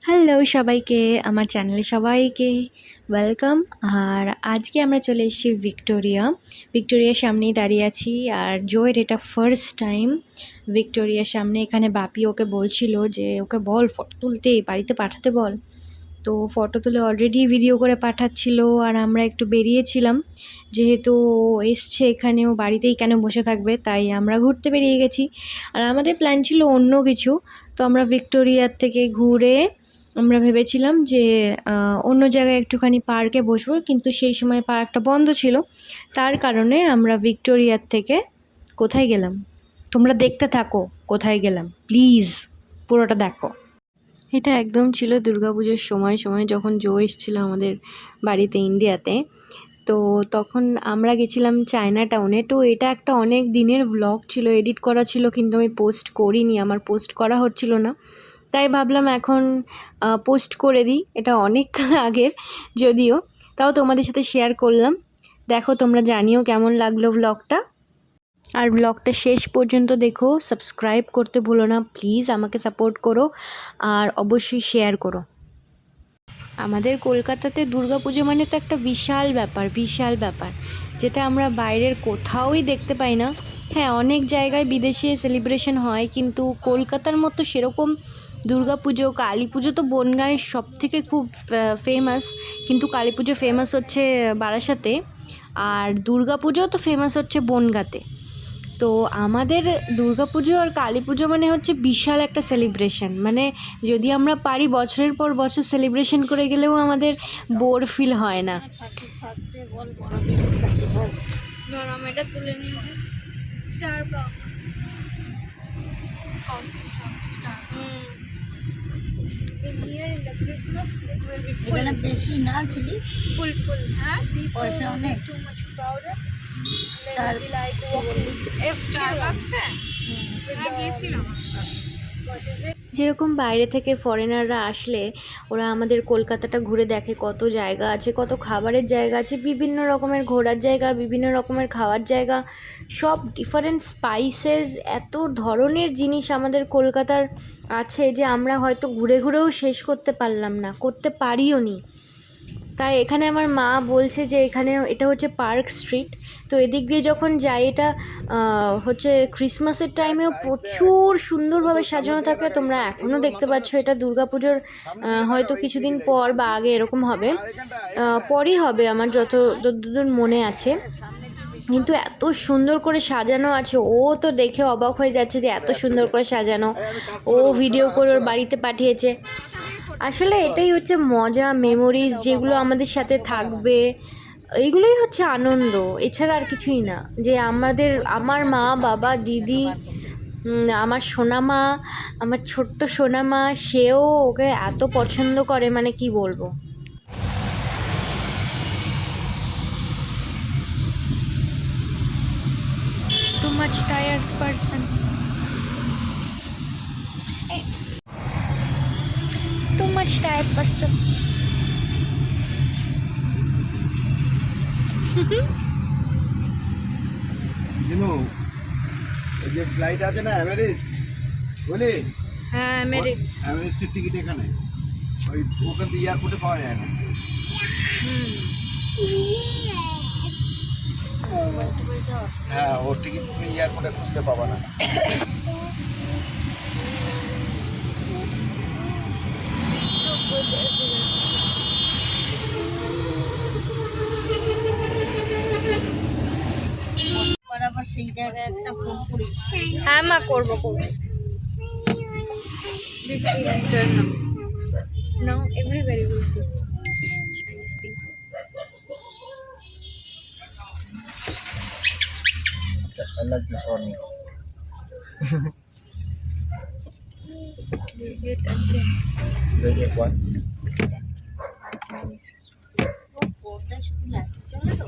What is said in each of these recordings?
Hello সবাইকে, আমার চ্যানেলে সবাইকে ওয়েলকাম। আর আজকে আমরা চলে এসেছি ভিক্টোরিয়ার সামনেই দাঁড়িয়ে আছি। আর জয়ের এটা ফার্স্ট টাইম ভিক্টোরিয়ার সামনে। এখানে বাপি ওকে বলছিল যে ওকে বল ফটো তুলতে, বাড়িতে পাঠাতে বল। তো ফটো তুলে অলরেডি ভিডিও করে পাঠাচ্ছিল। আর আমরা একটু বেরিয়েছিলাম, যেহেতু ও এসছে এখানে, ও বাড়িতেই কেন বসে থাকবে, তাই আমরা ঘুরতে বেরিয়ে গেছি। আর আমাদের প্ল্যান ছিল অন্য কিছু। তো আমরা ভিক্টোরিয়ার থেকে ঘুরে আমরা ভেবেছিলাম যে অন্য জায়গায় একটুখানি পার্কে বসবো, কিন্তু সেই সময় পার্কটা বন্ধ ছিল। তার কারণে আমরা ভিক্টোরিয়ার থেকে কোথায় গেলাম তোমরা দেখতে থাকো। কোথায় গেলাম প্লিজ পুরোটা দেখো। এটা একদম ছিল দুর্গাপুজোর সময় যখন জো এসেছিল আমাদের বাড়িতে ইন্ডিয়াতে। তো তখন আমরা গেছিলাম চায়না টাউনে। তো এটা একটা অনেক দিনের ভ্লগ ছিল, এডিট করা ছিল, কিন্তু আমি পোস্ট করিনি, আমার পোস্ট করা হচ্ছিল না। তাই ভাবলাম এখন পোস্ট করে দিই। এটা অনেক আগের যদিও, তাও তোমাদের সাথে শেয়ার করলাম। দেখো, তোমরা জানিও কেমন লাগলো ভ্লগটা। আর ব্লগটা শেষ পর্যন্ত দেখো, সাবস্ক্রাইব করতে ভুলো না প্লিজ, আমাকে সাপোর্ট করো আর অবশ্যই শেয়ার করো। আমাদের কলকাতাতে দুর্গাপুজো মানে তো একটা বিশাল ব্যাপার, যেটা আমরা বাইরের কোথাওই দেখতে পাই না। হ্যাঁ, অনেক জায়গায় বিদেশে সেলিব্রেশন হয়, কিন্তু কলকাতার মতো সেরকম দুর্গাপুজো, কালী পুজো তো বনগাঁয়ের সব থেকে খুব ফেমাস, কিন্তু কালী পুজো ফেমাস হচ্ছে বারাসাতে, আর দুর্গাপুজো তো ফেমাস হচ্ছে বনগাঁতে। তো আমাদের দুর্গাপুজো আর কালী পুজো মানে হচ্ছে বিশাল একটা সেলিব্রেশন। মানে যদি আমরা পারি বছরের পর বছর সেলিব্রেশন করে গেলেও আমাদের বোর ফিল হয় না। বেশি না ছিলি ফুল পয়সা অনেক যেরকম বাইরে থেকে ফরেনাররা আসলে ওরা আমাদের কলকাতাটা ঘুরে দেখে, কত জায়গা আছে, কত খাবারের জায়গা আছে, বিভিন্ন রকমের ঘোরার জায়গা, বিভিন্ন রকমের খাওয়ার জায়গা, সব ডিফারেন্ট স্পাইসেস, এত ধরনের জিনিস আমাদের কলকাতার আছে যে আমরা হয়তো ঘুরে ঘুরেও শেষ করতে পারলাম না, করতে পারিও নি। তাই এখানে আমার মা বলছে যে এখানে এটা হচ্ছে পার্ক স্ট্রিট। তো এদিক দিয়ে যখন যাই, এটা হচ্ছে ক্রিসমাসের টাইমেও প্রচুর সুন্দরভাবে সাজানো থাকে। তোমরা এখনও দেখতে পাচ্ছ, এটা দুর্গাপুজোর হয়তো কিছুদিন পর বা আগে এরকম হবে, পরই হবে আমার যতদূর মনে আছে। কিন্তু এত সুন্দর করে সাজানো আছে, ও তো দেখে অবাক হয়ে যাচ্ছে যে এত সুন্দর করে সাজানো। ও ভিডিও করে ওর বাড়িতে পাঠিয়েছে। আসলে এটাই হচ্ছে মজা, মেমোরিজ যেগুলো আমাদের সাথে থাকবে, এইগুলোই হচ্ছে আনন্দ, এছাড়া আর কিছুই না। যে আমার মা, বাবা, দিদি, আমার সোনামা, আমার ছোট্ট সোনামা, সেও ওকে এত পছন্দ করে, মানে কি বলবো। Too much tired person. Too much tired person. এই যে ফ্লাইট আছে না এভারেস্ট, বলি হ্যাঁ, এভারেস্টের টিকিট এখানে ওই ওখান থেকে এয়ারপোর্টে পাওয়া যায় না। হ্যাঁ, ওর টিকিট তুমি এয়ারপোর্টে খুঁজতে পাবা না। বরাবর সেই জায়গায় একটা ফোন করি। হ্যাঁ মা, করবো। This is internal. Now everybody will see Chinese people. I like this one. They hate again. They get what? ফোনটা শুধু লাগে চলে তো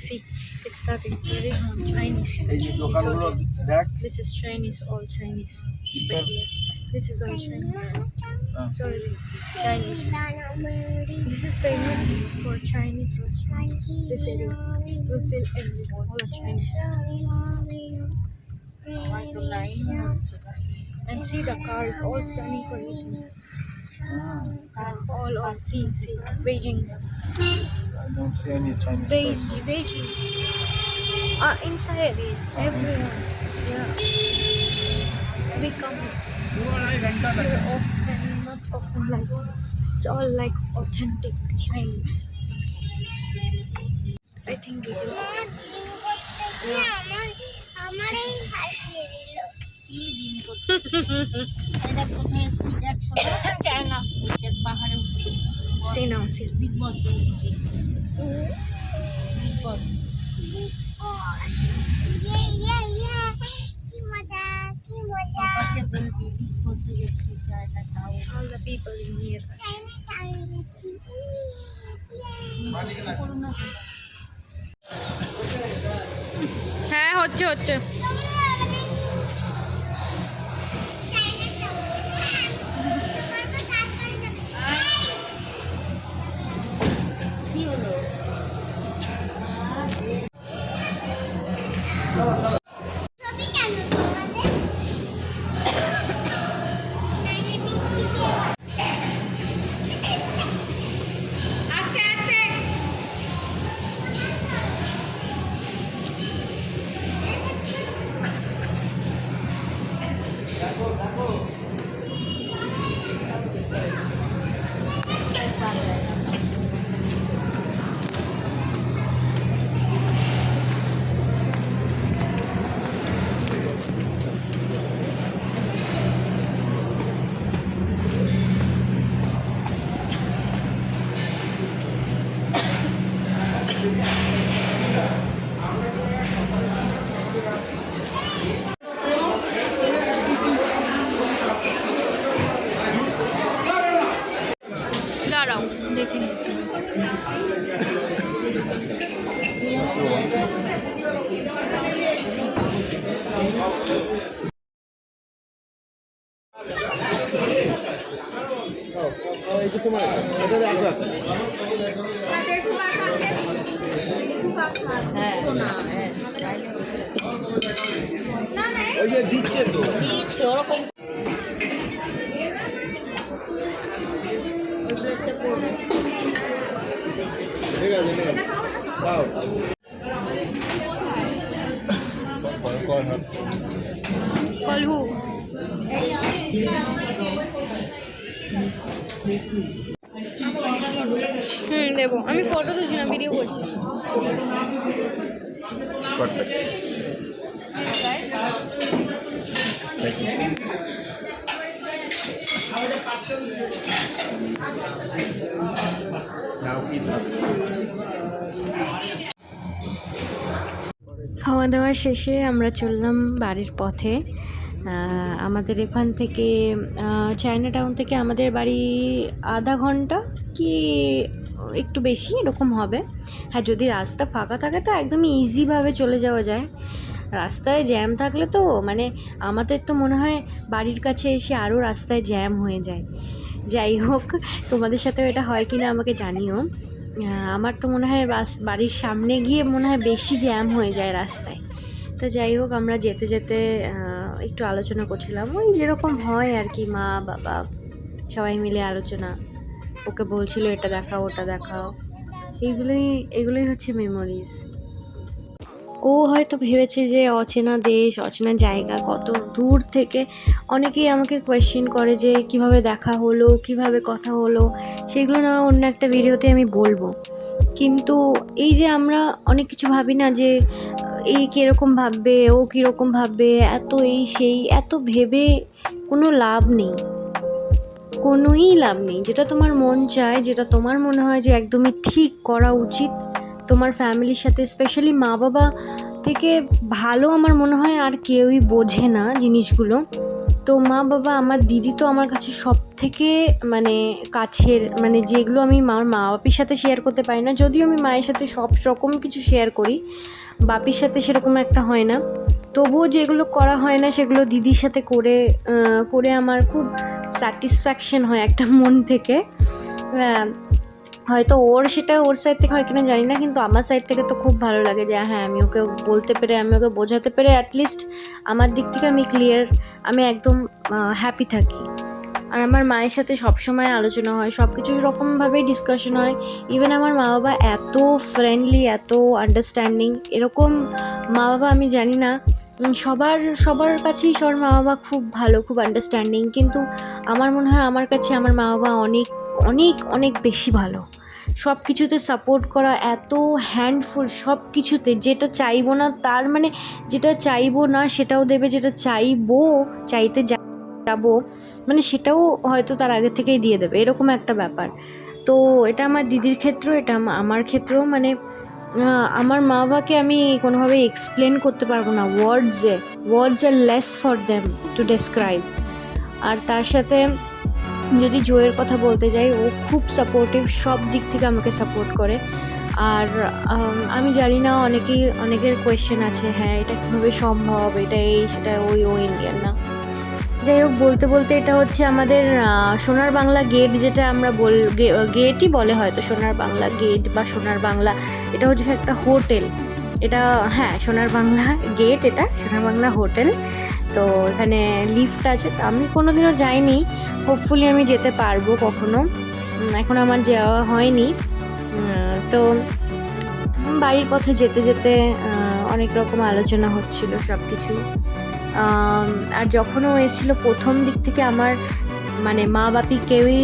See, it's starting. There is no Chinese. এই যে দোকানগুলো দেখ, This is Chinese, all Chinese. This is all Chinese. Sorry, Chinese. This is famous for Chinese restaurants. This area will fill everyone. All are Chinese. হয়তো line হচ্ছে And see the cars all standing for you. All see Beijing. I don't see any Chinese person. Beijing. Inside everyone. Yeah. We come here often, not often like it's all like authentic Chinese. I think we will. কি gym করতে এটা কোথায় এসেছি দেখ শোনা China. এদের পাহাড়ে উঠছি See now, see. বিগ বসে উঠছি বিগ বস সবাইকে বলবি বিগ বসে গেছি চায়টা খাও All the people in here. Corona হ্যাঁ হচ্ছে হচ্ছে কি হলো দাঁড়াও দেখে নিচ্ছি এটা তোমার এটা রাখা শোনা হ্যাঁ চাইলে ওই যে দিচ্ছে তো দিচ্ছে ওরকম ঠিক আছে ঠিক আছে দাও Call who? দেবো আমি ফটো তুলছি না ভিডিও করছি পারফেক্ট খাওয়া দাওয়ার শেষে আমরা চললাম বাড়ির পথে আমাদের এখান থেকে চায়না টাউন থেকে আমাদের বাড়ি আধা ঘন্টা কি একটু বেশি এরকম হবে হ্যাঁ যদি রাস্তা ফাঁকা থাকে তো একদমই ইজিভাবে চলে যাওয়া যায় রাস্তায় জ্যাম থাকলে তো মানে আমাদের তো মনে হয় বাড়ির কাছে এসে আরও রাস্তায় জ্যাম হয়ে যায় যাই হোক তোমাদের সাথেও এটা হয় কি না আমাকে জানিও আমার তো মনে হয় বাড়ির সামনে গিয়ে মনে হয় বেশি জ্যাম হয়ে যায় রাস্তায় তো যাই হোক আমরা যেতে যেতে একটু আলোচনা করছিলাম ওই যেরকম হয় আর কি মা বাবা সবাই মিলে আলোচনা ওকে বলছিল এটা দেখাও ওটা দেখাও এগুলোই হচ্ছে মেমোরিজ ও হয়তো ভেবেছে যে অচেনা দেশ অচেনা জায়গা কত দূর থেকে অনেকেই আমাকে কোয়েশ্চেন করে যে কিভাবে দেখা হলো কিভাবে কথা হলো সেগুলো না অন্য একটা ভিডিওতে আমি বলবো কিন্তু এই যে আমরা অনেক কিছু ভাবি না যে এই কীরকম ভাববে ও কীরকম ভাববে এত এই সেই এত ভেবে কোনো লাভ নেই কোনোই লাভ নেই যেটা তোমার মন চায় যেটা তোমার মনে হয় যে একদমই ঠিক করা উচিত তোমার ফ্যামিলির সাথে স্পেশালি মা বাবা থেকে ভালো আমার মনে হয় আর কেউই বোঝে না জিনিসগুলো তো মা বাবা আমার দিদি তো আমার কাছে সব থেকে মানে কাছের মানে যেগুলো আমি মা বাপির সাথে শেয়ার করতে পারি না যদিও আমি মায়ের সাথে সব রকম কিছু শেয়ার করি বাপির সাথে সেরকম একটা হয় না তবুও যেগুলো করা হয় না সেগুলো দিদির সাথে করে আমার খুব স্যাটিসফ্যাকশন হয় একটা মন থেকে হয়তো সেটা ওর সাইড থেকে হয় কিনা জানি না, কিন্তু আমার সাইড থেকে তো খুব ভালো লাগে যে হ্যাঁ আমি ওকে বলতে পেরে, আমি ওকে বোঝাতে পেরে অ্যাটলিস্ট আমার দিক থেকে আমি ক্লিয়ার, আমি একদম হ্যাপি থাকি। আর আমার মায়ের সাথে সবসময় আলোচনা হয়, সব কিছু রকমভাবেই ডিসকাশন হয়। ইভেন আমার মা বাবা এত ফ্রেন্ডলি, এত আন্ডারস্ট্যান্ডিং, এরকম মা বাবা আমি জানি না। সবার কাছেই সবার মা বাবা খুব ভালো, খুব আন্ডারস্ট্যান্ডিং, কিন্তু আমার মনে হয় আমার কাছে আমার মা বাবা অনেক অনেক অনেক বেশি ভালো। সব কিছুতে সাপোর্ট করা, এত হ্যান্ডফুল সব কিছুতে, যেটা চাইবো না তার মানে, যেটা চাইবো না সেটাও দেবে, যেটা চাইতে যাবো মানে সেটাও হয়তো তার আগে থেকেই দিয়ে দেবে, এরকম একটা ব্যাপার। তো এটা আমার দিদির ক্ষেত্রেও, এটা আমার ক্ষেত্রেও, মানে আমার মা বাবাকে আমি কোনোভাবে এক্সপ্লেন করতে পারবো না, words are less for them to describe. আর তার সাথে যদি জয়ের কথা বলতে যাই, ও খুব সাপোর্টিভ, সব দিক থেকে আমাকে সাপোর্ট করে। আর আমি জানি না, অনেকের কোয়েশ্চেন আছে, হ্যাঁ এটা কীভাবে সম্ভব, এটা এই সেটা ওই, ও ইন্ডিয়ান না। যাই হোক, বলতে বলতে এটা হচ্ছে আমাদের সোনার বাংলা গেট, যেটা আমরা গেটই বলে হয়তো, সোনার বাংলা গেট বা সোনার বাংলা, এটা হচ্ছে একটা হোটেল। এটা হ্যাঁ সোনার বাংলা গেট, এটা সোনার বাংলা হোটেল। তো এখানে লিফট আছে, আমি কোনোদিনও যাইনি, হোপফুলি আমি যেতে পারবো কখনো, এখন আমার যাওয়া হয়নি। তো বাড়ির পথে যেতে যেতে অনেক রকম আলোচনা হচ্ছিল সব কিছু। আর যখন ও এসেছিলো প্রথম দিক থেকে আমার মানে মা বাপি কেউই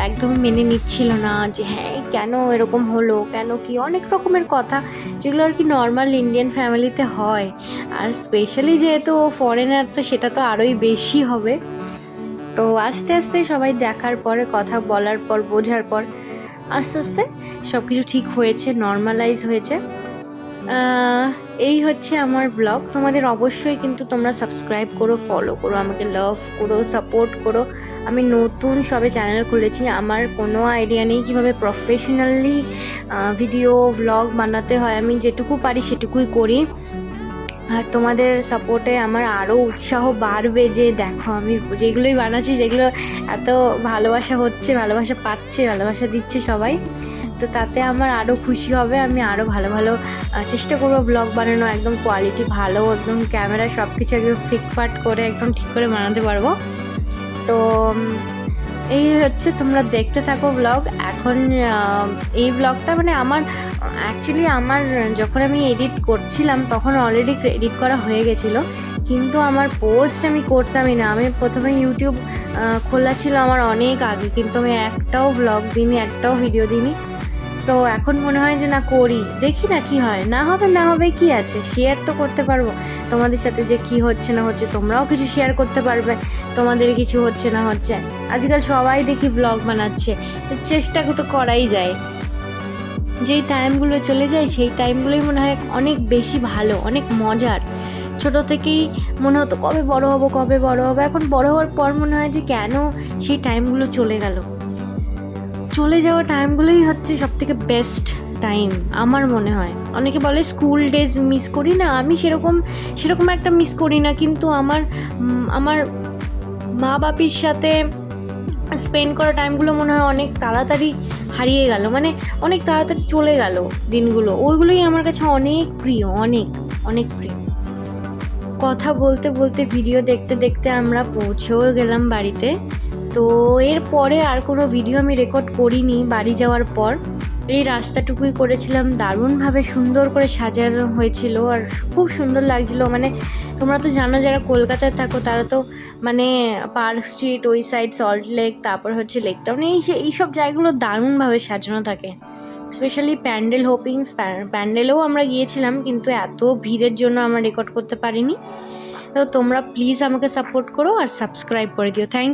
একদম মেনে নিচ্ছিল না, যে হ্যাঁ কেন এরকম হলো, কেন কি, অনেক রকমের কথা যেগুলো আর কি নর্মাল ইন্ডিয়ান ফ্যামিলিতে হয়। আর স্পেশালি যেহেতু ও ফরেনার, তো সেটা তো আরোই বেশি হবে। তো আস্তে আস্তে সবাই দেখার পরে, কথা বলার পর, বোঝার পর আস্তে আস্তে সব কিছু ঠিক হয়েছে, নর্মালাইজ হয়েছে। এই হচ্ছে আমার ব্লগ। তোমাদের অবশ্যই কিন্তু তোমরা সাবস্ক্রাইব করো, ফলো করো, আমাকে লাভ করো, সাপোর্ট করো। আমি নতুন সবে চ্যানেল খুলেছি, আমার কোনো আইডিয়া নেই কীভাবে প্রফেশনালি ভিডিও ব্লগ বানাতে হয়, আমি যেটুকু পারি সেটুকুই করি। আর তোমাদের সাপোর্টে আমার আরও উৎসাহ বাড়বে, যে দেখো আমি যেগুলোই বানাচ্ছি, যেগুলো এত ভালোবাসা হচ্ছে, ভালোবাসা পাচ্ছে, ভালোবাসা দিচ্ছে সবাই, তো তাতে আমার আরও খুশি হবে। আমি আরও ভালো ভালো চেষ্টা করবো ব্লগ বানানো, একদম কোয়ালিটি ভালো, একদম ক্যামেরা সব কিছু একদম ফিটফাট করে একদম ঠিক করে বানাতে পারবো। তো এই হচ্ছে, তোমরা দেখতে থাকো ব্লগ। এখন এই ব্লগটা মানে আমার অ্যাকচুয়ালি যখন আমি এডিট করছিলাম তখন অলরেডি এডিট করা হয়ে গেছিলো, কিন্তু আমার পোস্ট আমি করতামই না। আমি প্রথমে ইউটিউব খোলা ছিল আমার অনেক আগে, কিন্তু আমি একটাও ব্লগ দিইনি, একটাও ভিডিও দিইনি। তো এখন মনে হয় যে না করি, দেখি না কি হয়, না হবে কি আছে, শেয়ার তো করতে পারবো তোমাদের সাথে, যে কি হচ্ছে না হচ্ছে, তোমরাও কিছু শেয়ার করতে পারবে, তোমাদের কিছু হচ্ছে না হচ্ছে। আজকাল সবাই দেখি ব্লগ বানাচ্ছে, চেষ্টা তো করাই যায়। যেই টাইমগুলো চলে যায় সেই টাইমগুলোই মনে হয় অনেক বেশি ভালো, অনেক মজার। ছোটো থেকেই মনে হতো কবে বড় হব, এখন বড় হওয়ার পর মনে হয় যে কেন সেই টাইমগুলো চলে গেল। চলে যাওয়া টাইমগুলোই হচ্ছে সবথেকে বেস্ট টাইম আমার মনে হয়। অনেকে বলে স্কুল ডেজ মিস করি না, আমি সেরকম একটা মিস করি না, কিন্তু আমার মা বাপির সাথে স্পেন্ড করা টাইমগুলো মনে হয় অনেক তাড়াতাড়ি হারিয়ে গেল, মানে অনেক তাড়াতাড়ি চলে গেল দিনগুলো, ওইগুলোই আমার কাছে অনেক প্রিয়, অনেক অনেক প্রিয়। কথা বলতে বলতে, ভিডিও দেখতে দেখতে আমরা পৌঁছেও গেলাম বাড়িতে। তো এরপরে আর কোনো ভিডিও আমি রেকর্ড করিনি বাড়ি যাওয়ার পর। এই রাস্তাটুকুই করেছিলাম, দারুণভাবে সুন্দর করে সাজানো হয়েছিল আর খুব সুন্দর লাগছিলো। মানে তোমরা তো জানো যারা কলকাতায় থাকো তারা তো মানে পার্ক স্ট্রিট, ওই সাইড সল্ট লেক, তারপর হচ্ছে লেক টাউন, এইসব জায়গাগুলো দারুণভাবে সাজানো থাকে। স্পেশালি প্যান্ডেলেও আমরা গিয়েছিলাম, কিন্তু এত ভিড়ের জন্য আমরা রেকর্ড করতে পারিনি। তো তোমরা প্লিজ আমাকে সাপোর্ট করো আর সাবস্ক্রাইব করে দিও। থ্যাংক